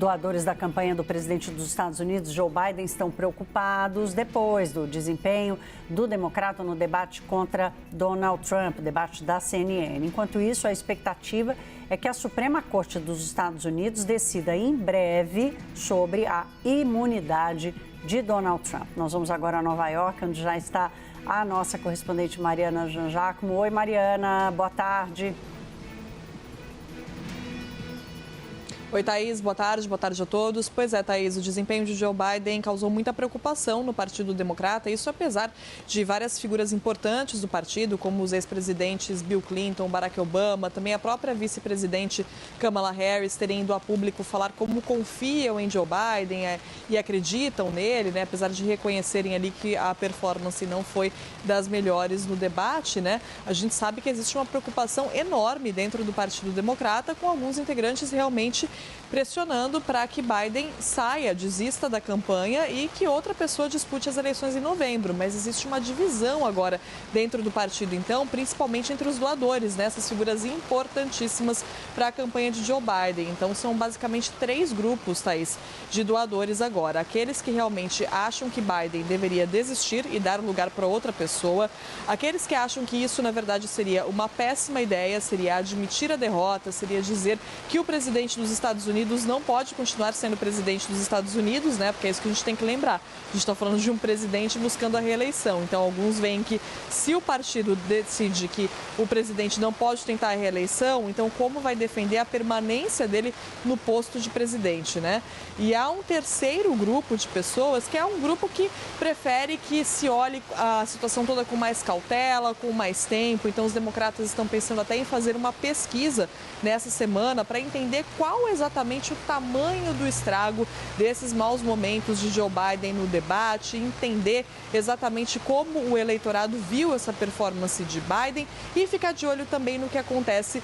Doadores da campanha do presidente dos Estados Unidos, Joe Biden, estão preocupados depois do desempenho do democrata no debate contra Donald Trump, debate da CNN. Enquanto isso, a expectativa é que a Suprema Corte dos Estados Unidos decida em breve sobre a imunidade de Donald Trump. Nós vamos agora a Nova York, onde já está a nossa correspondente Mariana Jangiacomo. Oi, Mariana, boa tarde. Oi, Thaís, boa tarde a todos. Pois é, Thaís, o desempenho de Joe Biden causou muita preocupação no Partido Democrata, isso apesar de várias figuras importantes do partido, como os ex-presidentes Bill Clinton, Barack Obama, também a própria vice-presidente Kamala Harris terem ido a público falar como confiam em Joe Biden e acreditam nele, né? Apesar de reconhecerem ali que a performance não foi das melhores no debate, né? A gente sabe que existe uma preocupação enorme dentro do Partido Democrata, com alguns integrantes realmente pressionando para que Biden saia, desista da campanha e que outra pessoa dispute as eleições em novembro. Mas existe uma divisão agora dentro do partido, então, principalmente entre os doadores, né? Essas figuras importantíssimas para a campanha de Joe Biden. Então, são basicamente 3 grupos, Thaís, de doadores agora. Aqueles que realmente acham que Biden deveria desistir e dar lugar para outra pessoa. Aqueles que acham que isso, na verdade, seria uma péssima ideia, seria admitir a derrota, seria dizer que o presidente dos Estados Unidos não pode continuar sendo presidente dos Estados Unidos, né? Porque é isso que a gente tem que lembrar. A gente está falando de um presidente buscando a reeleição. Então, alguns veem que se o partido decide que o presidente não pode tentar a reeleição, então como vai defender a permanência dele no posto de presidente, né? E há um terceiro grupo de pessoas que é um grupo que prefere que se olhe a situação toda com mais cautela, com mais tempo. Então, os democratas estão pensando até em fazer uma pesquisa nessa semana para entender qual exatamente o tamanho do estrago desses maus momentos de Joe Biden no debate, entender exatamente como o eleitorado viu essa performance de Biden e ficar de olho também no que acontece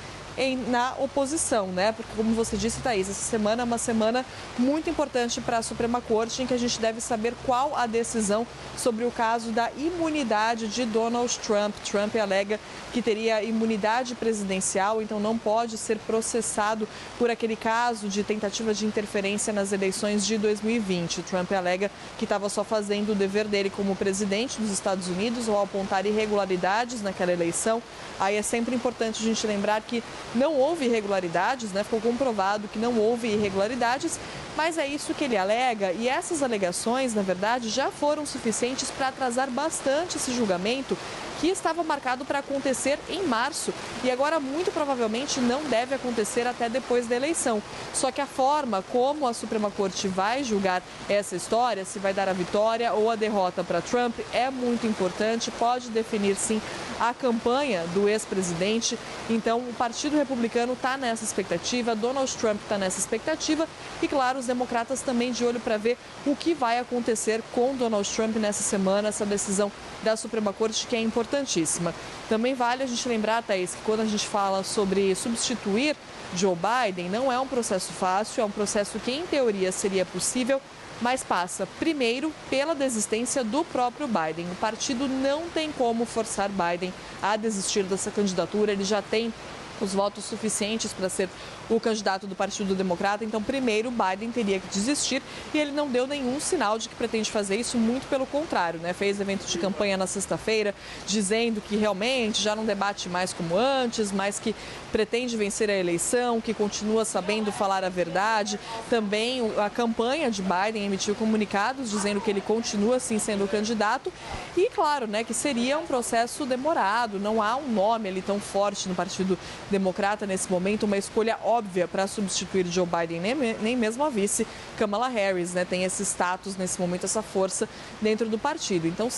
na oposição, né? Porque, como você disse, Thaís, essa semana é uma semana muito importante para a Suprema Corte, em que a gente deve saber qual a decisão sobre o caso da imunidade de Donald Trump. Trump alega que teria imunidade presidencial, então não pode ser processado por aquele caso de tentativa de interferência nas eleições de 2020. Trump alega que estava só fazendo o dever dele como presidente dos Estados Unidos ao apontar irregularidades naquela eleição. Aí é sempre importante a gente lembrar que não houve irregularidades, né? Ficou comprovado que não houve irregularidades, mas é isso que ele alega e essas alegações, na verdade, já foram suficientes para atrasar bastante esse julgamento que estava marcado para acontecer em março e agora muito provavelmente não deve acontecer até depois da eleição. Só que a forma como a Suprema Corte vai julgar essa história, se vai dar a vitória ou a derrota para Trump, é muito importante, pode definir sim a campanha do ex-presidente. Então o Partido Republicano está nessa expectativa, Donald Trump está nessa expectativa e, claro, os democratas também de olho para ver o que vai acontecer com Donald Trump nessa semana, essa decisão da Suprema Corte que é importantíssima. Também vale a gente lembrar, Thaís, que quando a gente fala sobre substituir Joe Biden, não é um processo fácil, é um processo que em teoria seria possível, mas passa primeiro pela desistência do próprio Biden. O partido não tem como forçar Biden a desistir dessa candidatura, ele já tem os votos suficientes para ser o candidato do Partido Democrata. Então, primeiro, Biden teria que desistir e ele não deu nenhum sinal de que pretende fazer isso, muito pelo contrário, né? Fez evento de campanha na sexta-feira, dizendo que realmente já não debate mais como antes, mas que pretende vencer a eleição, que continua sabendo falar a verdade. Também a campanha de Biden emitiu comunicados dizendo que ele continua, sim, sendo o candidato. E, claro, né, que seria um processo demorado, não há um nome ali tão forte no Partido Democrata nesse momento, uma escolha óbvia para substituir Joe Biden, nem mesmo a vice Kamala Harris, né, tem esse status nesse momento, essa força dentro do partido. Então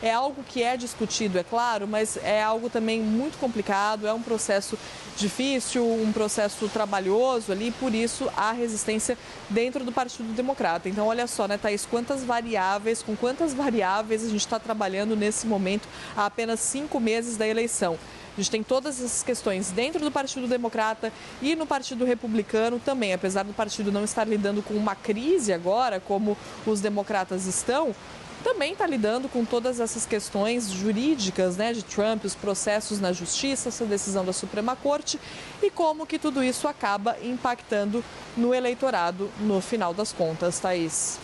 é algo que é discutido, é claro, mas é algo também muito complicado, é um processo difícil, um processo trabalhoso ali, por isso há resistência dentro do Partido Democrata. Então olha só, né, Thaís, com quantas variáveis a gente está trabalhando nesse momento, há apenas 5 meses da eleição. A gente tem todas essas questões dentro do Partido Democrata e no Partido Republicano também. Apesar do partido não estar lidando com uma crise agora, como os democratas estão, também está lidando com todas essas questões jurídicas, né, de Trump, os processos na justiça, essa decisão da Suprema Corte e como que tudo isso acaba impactando no eleitorado no final das contas, Thaís.